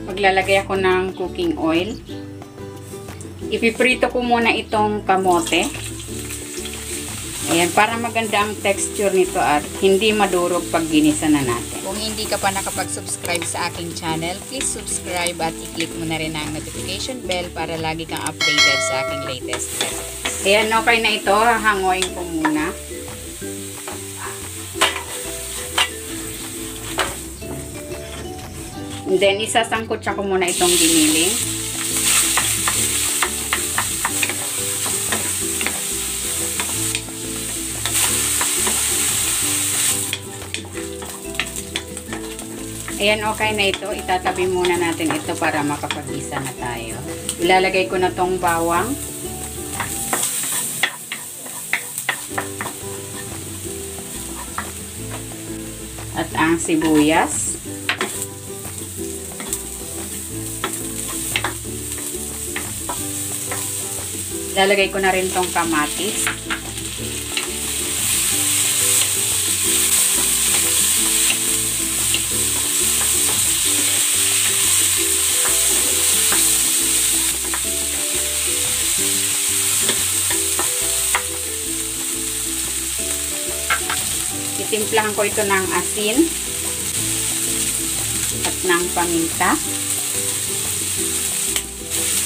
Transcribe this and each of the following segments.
Maglalagay ako ng cooking oil. Ipiprito ko muna itong kamote. Ayan, para maganda ang texture nito at hindi madurog pag ginisa na natin. Kung hindi ka pa nakapag-subscribe sa aking channel, please subscribe at i-click mo na rin ang notification bell para lagi kang updated sa aking latest recipes. Ayan, okay na ito. Hahangoyin ko muna. And then, isasangkot ko muna itong giniling. Ayan, okay na ito. Itatabi muna natin ito para makapag-isa na tayo. Ilalagay ko na tong bawang. At ang sibuyas. Ilalagay ko na rin tong kamatis. Itimplahan ko ito ng asin at ng paminta.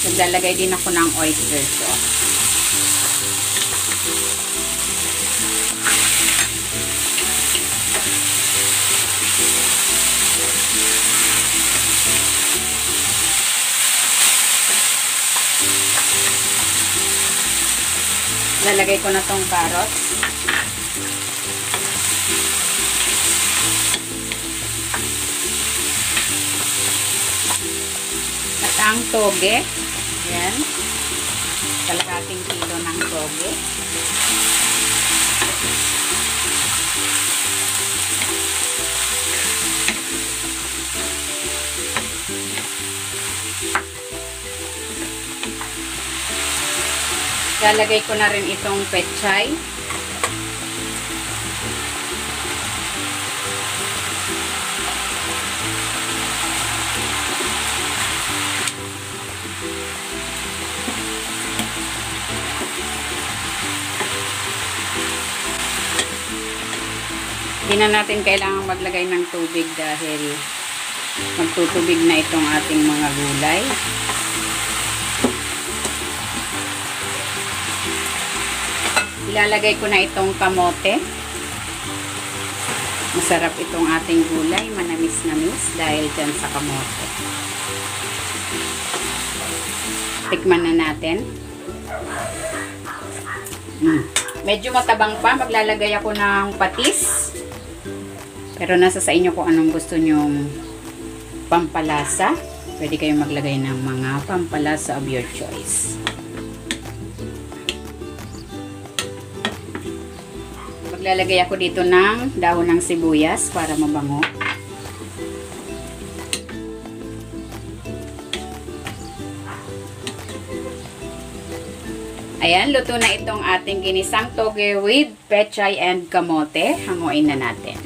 Naglalagay din ako ng oyster sauce. Lalagay ko na tong carrots. At ang toge. Ayan. Kalahating kilo ng toge. Lalagay ko na rin itong pechay. Hindi na natin kailangan maglagay ng tubig dahil magtutubig na itong ating mga gulay. Ilalagay ko na itong kamote. Masarap itong ating gulay, manamis-namis dahil dyan sa kamote. Tikman na natin. Medyo matabang pa, maglalagay ako ng patis. Pero nasa sa inyo kung anong gusto nyong pampalasa. Pwede kayong maglagay ng mga pampalasa of your choice. Maglalagay ako dito ng dahon ng sibuyas para mabango. Ayan, luto na itong ating ginisang toge with pechay and kamote. Hanguin na natin.